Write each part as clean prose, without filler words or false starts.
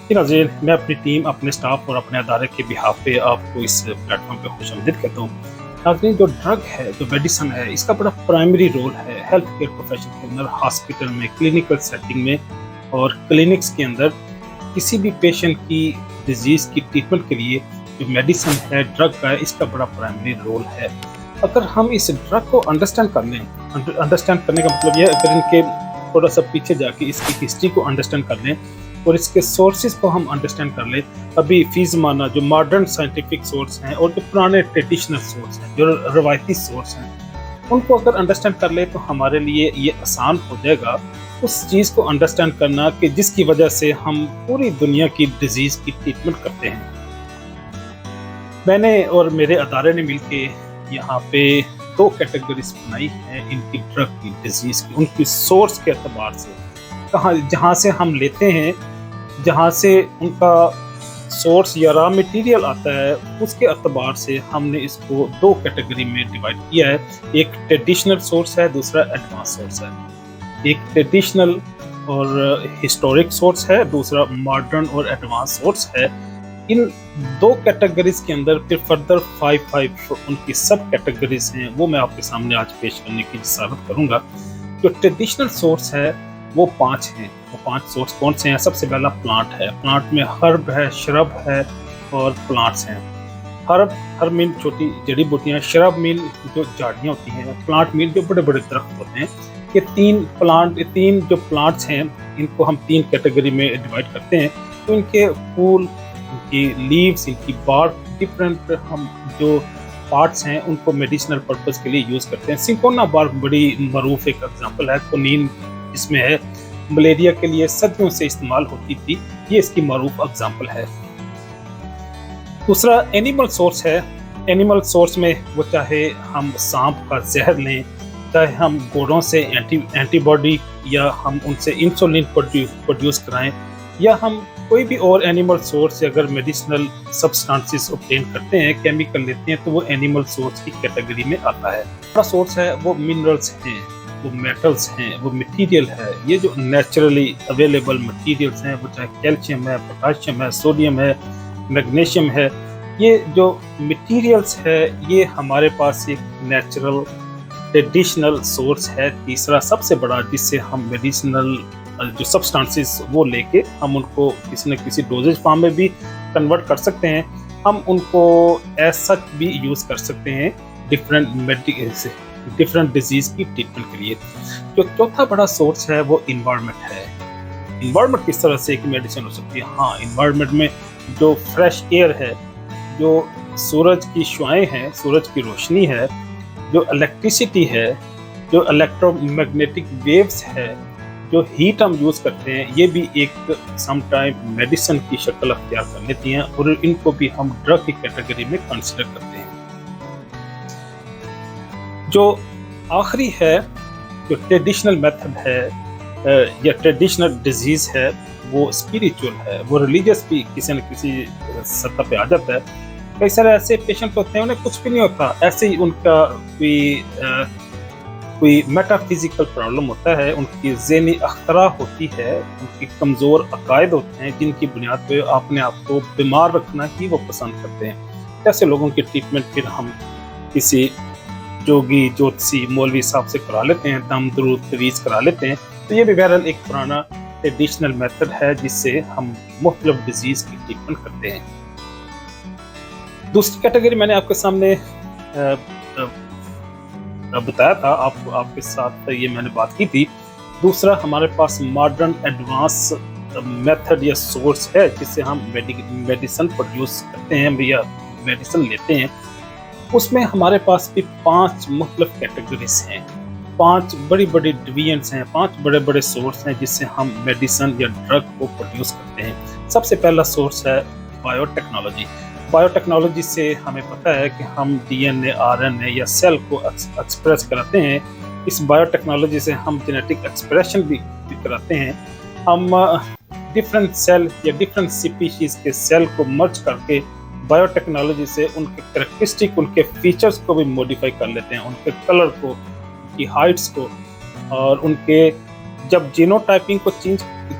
जी नाज़रीन, मैं अपनी टीम, अपने स्टाफ और अपने अदारे के बिहाफ पे आपको इस प्लेटफॉर्म पे खुशामदीद कहता हूँ। नाज़रीन, जो ड्रग है, जो मेडिसिन है, इसका बड़ा प्राइमरी रोल है हेल्थ केयर प्रोफेशन के अंदर, हॉस्पिटल में, क्लिनिकल सेटिंग में और क्लिनिक्स के अंदर किसी भी पेशेंट की डिजीज़ की ट्रीटमेंट के लिए जो मेडिसिन है, ड्रग का है, इसका बड़ा प्राइमरी रोल है। अगर हम इस ड्रग को अंडरस्टैंड कर लें, अंडरस्टैंड करने का मतलब ये है, अगर इनके थोड़ा सा पीछे जाके इसकी हिस्ट्री को अंडरस्टैंड कर लें और इसके सोर्सेज को हम अंडरस्टैंड कर लें, अभी फी ज़माना जो मॉडर्न साइंटिफिक सोर्स हैं और जो पुराने ट्रेडिशनल सोर्स हैं, जो रवायती सोर्स हैं, उनको अगर अंडरस्टैंड कर ले तो हमारे लिए ये आसान हो जाएगा उस चीज़ को अंडरस्टैंड करना कि जिसकी वजह से हम पूरी दुनिया की डिजीज़ की ट्रीटमेंट करते हैं। मैंने और मेरे अदारे ने मिलके यहाँ पे 2 कैटेगरीज बनाई हैं इनकी ड्रग की, डिजीज़ की, उनकी सोर्स के एतबार से, कहाँ जहाँ से हम लेते हैं, जहाँ से उनका सोर्स या रॉ मटेरियल आता है, उसके एतबार से हमने इसको 2 कैटेगरी में डिवाइड किया है। एक ट्रेडिशनल सोर्स है, दूसरा एडवांस सोर्स है। एक ट्रेडिशनल और हिस्टोरिक सोर्स है, दूसरा मॉडर्न और एडवांस सोर्स है। इन 2 कैटेगरीज के अंदर फिर फर्दर 5 उनकी सब कैटेगरीज हैं, वो मैं आपके सामने आज पेश करने की जसारत करूँगा। जो ट्रेडिशनल सोर्स है वो 5 हैं। वो 5 सोर्स कौन से हैं? सबसे पहला प्लांट है। प्लांट में हर्ब है, श्रब है और प्लांट्स हैं। हर्ब मीन छोटी जड़ी बूटियाँ, श्रब मीन जो झाड़ियाँ होती हैं, प्लांट मीन जो बड़े बड़े दरख्त होते हैं। ये 3 जो प्लांट्स हैं, इनको हम 3 कैटेगरी में डिवाइड करते हैं। तो इनके फूल, इनकी लीव्स, इनकी बार्क, डिफरेंट हम जो पार्ट्स हैं उनको मेडिसिनल पर्पस के लिए यूज़ करते हैं। सिंकोना बार्क बड़ी मरूफ एक एग्जाम्पल है। क्विनीन इसमें है, मलेरिया के लिए सदियों से इस्तेमाल होती थी, ये इसकी मरूफ एग्जाम्पल है। दूसरा एनिमल सोर्स है। एनिमल सोर्स में वो चाहे हम सांप का जहर लें, चाहे हम घोड़ों से एंटीबॉडी या हम उनसे इंसुलिन प्रोड्यूस कराएं, या हम कोई भी और एनिमल सोर्स से अगर मेडिसिनल सब्सटेंसेस ऑब्टेन करते हैं, केमिकल लेते हैं, तो वो एनिमल सोर्स की कैटेगरी में आता है। दूसरा सोर्स है वो मिनरल्स हैं, वो मेटल्स हैं, वो मटेरियल है। ये जो नेचुरली अवेलेबल मटेरियल्स हैं, वो चाहे कैल्शियम है, पोटाशियम है, सोडियम है, मैग्नीशियम है, ये जो मटेरियल्स है ये हमारे पास एक नेचुरल ट्रेडिशनल सोर्स है। तीसरा सबसे बड़ा, जिससे हम मेडिसिनल जो सब्सटेंसेस वो लेके हम उनको किसी न किसी डोजेज फॉर्म में भी कन्वर्ट कर सकते हैं। हम उनको एज सच भी यूज़ कर सकते हैं डिफरेंट डिजीज़ की ट्रीटमेंट के लिए। जो चौथा बड़ा सोर्स है वो इन्वायरमेंट है। इन्वायरमेंट किस तरह से एक मेडिसिन हो सकती है? हाँ, इन्वायरमेंट में जो फ्रेश एयर है, जो सूरज की शुआएं हैं, सूरज की रोशनी है, जो इलेक्ट्रिसिटी है, जो इलेक्ट्रोमैग्नेटिक वेव्स है, जो हीट हम यूज़ करते हैं, ये भी एक समटाइम मेडिसिन की शक्ल अख्तियार कर लेती हैं और इनको भी हम ड्रग की कैटेगरी में कंसिडर करते हैं। जो आखिरी है, जो ट्रेडिशनल मेथड है या ट्रेडिशनल डिजीज़ है, वो स्पिरिचुअल है, वो रिलीजियस भी किसी न किसी सतह पे आ जाता है। कई सारे ऐसे पेशेंट होते हैं, उन्हें कुछ भी नहीं होता, ऐसे ही उनका कोई मेटाफिजिकल प्रॉब्लम होता है, उनकी ज़हनी अख्तरा होती है, उनकी कमज़ोर अकायद होते हैं, जिनकी बुनियाद पे अपने आप को बीमार रखना ही वो पसंद करते हैं। ऐसे लोगों की ट्रीटमेंट फिर हम किसी जोगी, ज्योतिषी, मौलवी साहब से करा लेते हैं, दम दरूद तवीज़ करा लेते हैं। तो ये भी बहरहाल एक पुराना ट्रेडिशनल मेथड है जिससे हम मुख्तलिफ डिजीज़ की ट्रीटमेंट करते हैं। दूसरी कैटेगरी मैंने आपके सामने बताया था, आपके साथ ये मैंने बात की थी। दूसरा हमारे पास मॉडर्न एडवांस मेथड या सोर्स है जिससे हम मेडिसिन प्रोड्यूस करते हैं या मेडिसिन लेते हैं। उसमें हमारे पास भी 5 मुख्तलिफ कैटेगरीज हैं, 5 बड़ी बड़ी डिवीजन्स हैं, 5 बड़े बड़े सोर्स हैं जिससे हम मेडिसिन या ड्रग को प्रोड्यूस करते हैं। सबसे पहला सोर्स है बायोटेक्नोलॉजी। बायोटेक्नोलॉजी से हमें पता है कि हम DNA, RNA या सेल को एक्सप्रेस कराते हैं। इस बायोटेक्नोलॉजी से हम जेनेटिक एक्सप्रेशन भी कराते हैं। हम डिफरेंट सेल या डिफरेंट स्पीशीज़ के सेल को मर्ज करके बायोटेक्नोलॉजी से उनके कैरेक्टरिस्टिक, उनके फीचर्स को भी मॉडिफाई कर लेते हैं, उनके कलर को, उनकी हाइट्स को और उनके जब जीनोटाइपिंग को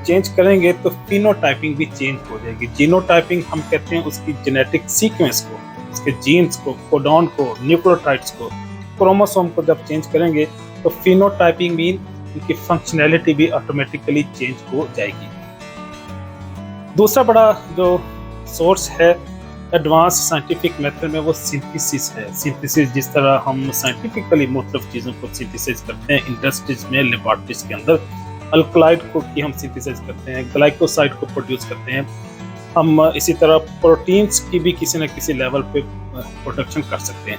चेंज करेंगे तो फिनोटाइपिंग भी चेंज हो जाएगी। जीनोटाइपिंग हम कहते हैं उसकी जेनेटिक सीक्वेंस को, उसके जीन्स को, कोडॉन को, न्यूक्लियोटाइड्स को, क्रोमोसोम को जब चेंज करेंगे तो फिनोटाइपिंग मीन उनकी फंक्शनैलिटी भी ऑटोमेटिकली चेंज हो जाएगी। दूसरा बड़ा जो सोर्स है एडवांस साइंटिफिक मेथड में वो सिंथेसिस है। सिंथेसिस जिस तरह हम साइंटिफिकली मुख्तलिफ चीज़ों को सिंथेसिस करते हैं इंडस्ट्रीज में, लेबॉर्ट्रीज के अंदर अल्कलाइड को की हम सिंथेसिस करते हैं, ग्लाइकोसाइड को प्रोड्यूस करते हैं, हम इसी तरह प्रोटीन्स की भी किसी न किसी लेवल पे प्रोडक्शन कर सकते हैं।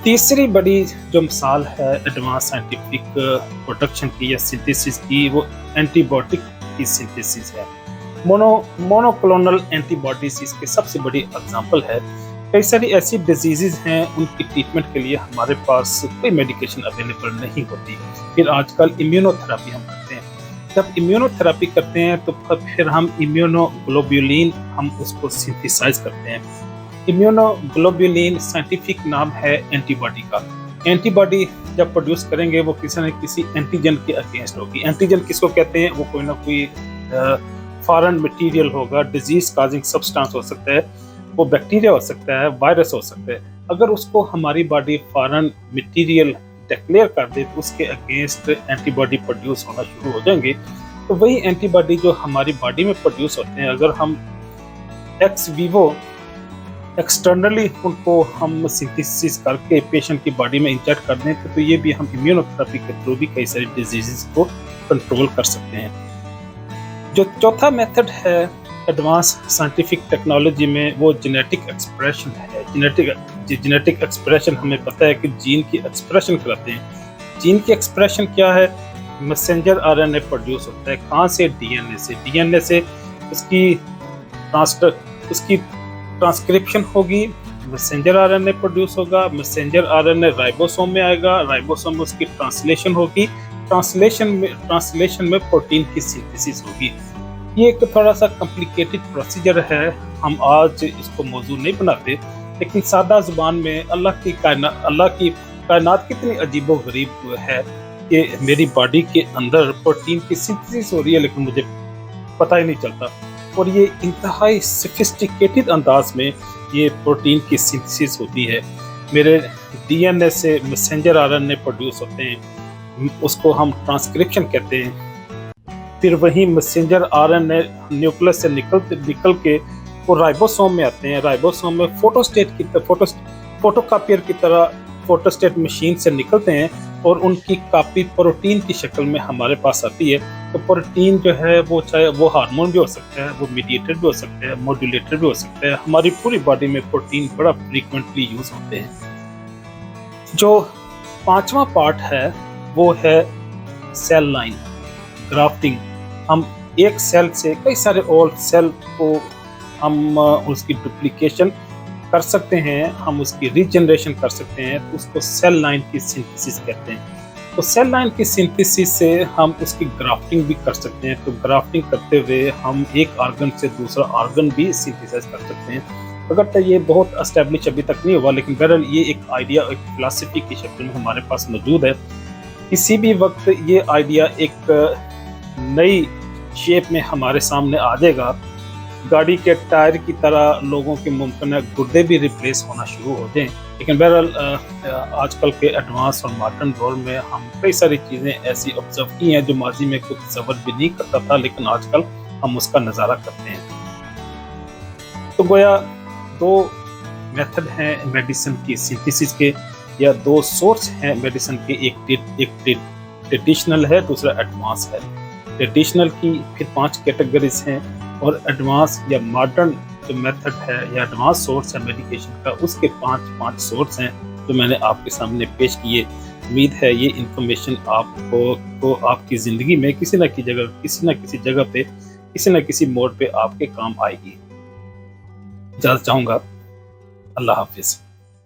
तीसरी बड़ी जो मिसाल है एडवांस साइंटिफिक प्रोडक्शन की या सिंथेसिस की वो एंटीबायोटिक की सिंथेसिस है। मोनोक्लोनल एंटीबॉडीज इसकी सबसे बड़ी एग्जांपल है। कई सारी ऐसी डिजीजेज हैं उनकी ट्रीटमेंट के लिए हमारे पास कोई मेडिकेशन अवेलेबल नहीं होती, फिर आजकल इम्यूनोथेरेपी हम करते हैं। जब इम्यूनोथेरेपी करते हैं तो फिर हम इम्यूनोग्लोब्युलिन हम उसको सिंथेसाइज करते हैं। इम्यूनोग्लोब्युलिन साइंटिफिक नाम है एंटीबॉडी का। एंटीबॉडी जब प्रोड्यूस करेंगे वो किसी न किसी एंटीजन के अगेंस्ट होगी। एंटीजन किसको कहते हैं? वो कोई ना कोई फॉरेन मटेरियल होगा, डिजीज काजिंग सब्सटेंस हो सकता है, वो बैक्टीरिया हो सकता है, वायरस हो सकता है। अगर उसको हमारी बॉडी फॉरेन मटेरियल डिक्लेयर कर दे तो उसके अगेंस्ट एंटीबॉडी प्रोड्यूस होना शुरू हो जाएंगे। तो वही एंटीबॉडी जो हमारी बॉडी में प्रोड्यूस होते हैं, अगर हम एक्स वीवो एक्सटर्नली उनको हम सिंथेसिस करके पेशेंट की बॉडी में इंजेक्ट कर दें तो ये भी हम इम्यूनोथेरेपी के थ्रू भी कई सारी डिजीजेस को कंट्रोल कर सकते हैं। जो चौथा मेथड है एडवांस साइंटिफिक टेक्नोलॉजी में वो जेनेटिक एक्सप्रेशन है। जेनेटिक एक्सप्रेशन हमें पता है कि जीन की एक्सप्रेशन कराते हैं। जीन की एक्सप्रेशन क्या है? मैसेंजर आरएनए प्रोड्यूस होता है। कहाँ से? डीएनए से। डीएनए से उसकी ट्रांसक्रिप्शन होगी, मैसेंजर आरएनए प्रोड्यूस होगा, मैसेंजर आरएनए राइबोसोम में आएगा, राइबोसोम में उसकी ट्रांसलेशन होगी, ट्रांसलेशन में प्रोटीन की सिंथेसिस होगी। ये एक थोड़ा सा कॉम्प्लिकेटेड प्रोसीजर है, हम आज इसको मौजू नहीं बनाते, लेकिन सादा जुबान में अल्लाह की कायनात कितनी अजीबो गरीब है कि मेरी बॉडी के अंदर प्रोटीन की सिंथेसिस हो रही है लेकिन मुझे पता ही नहीं चलता। और ये इंतहाई सोफिस्टिकेटेड अंदाज में ये प्रोटीन की सिंथेसिस होती है। मेरे डीएनए से मैसेंजर आरएनए प्रोड्यूस होते हैं, उसको हम ट्रांसक्रिप्शन कहते हैं। फिर वही मैसेंजर आरएनए न्यूक्लियस से निकल के वो राइबोसोम में आते हैं। राइबोसोम में फोटोकॉपियर की तरह फोटोस्टेट मशीन से निकलते हैं और उनकी कॉपी प्रोटीन की शक्ल में हमारे पास आती है। तो प्रोटीन जो है वो चाहे वो हार्मोन भी हो सकता है, वो मीडिएटर भी हो सकता है, मॉड्यूलेटर भी हो सकता है। हमारी पूरी बॉडी में प्रोटीन बड़ा फ्रीक्वेंटली यूज होते हैं। जो पांचवा पार्ट है वो है सेल लाइन ग्राफ्टिंग। हम एक सेल से कई सारे और सेल को हम उसकी डुप्लीकेशन कर सकते हैं, हम उसकी रीजनरेशन कर सकते हैं, तो उसको सेल लाइन की सिंथेसिस कहते हैं। तो सेल लाइन की सिंथेसिस से हम उसकी ग्राफ्टिंग भी कर सकते हैं। तो ग्राफ्टिंग करते हुए हम एक ऑर्गन से दूसरा ऑर्गन भी सिंथेसाइज कर सकते हैं। अगर तो ये बहुत एस्टेब्लिश अभी तक नहीं हुआ, लेकिन बहरहाल ये एक आइडिया, एक फिलॉसफी की शक्ल में हमारे पास मौजूद है। किसी भी वक्त ये आइडिया एक नई शेप में हमारे सामने आ जाएगा। गाड़ी के टायर की तरह लोगों के मुमकिन है गुर्दे भी रिप्लेस होना शुरू हो जाएं। लेकिन बहरहाल आजकल के एडवांस और मॉडर्न दौर में हम कई सारी चीज़ें ऐसी ऑब्जर्व की हैं जो माजी में कुछ तसव्वुर भी नहीं करता था, लेकिन आजकल हम उसका नज़ारा करते हैं। तो गोया दो मेथड हैं मेडिसिन की सिंथेसिस के, या दो सोर्स हैं मेडिसिन के, एक ट्रेडिशनल है, दूसरा एडवांस है। ट्रेडिशनल की फिर 5 कैटेगरीज हैं और एडवांस या मॉडर्न जो मेथड है या एडवांस सोर्स है मेडिकेशन का, उसके 5 सोर्स हैं जो मैंने आपके सामने पेश किए। उम्मीद है ये इंफॉर्मेशन आपको आपकी ज़िंदगी में किसी न किसी जगह पे किसी न किसी मोड़ पे आपके काम आएगी। इजाज़त चाहूँगा। अल्लाह हाफिज़।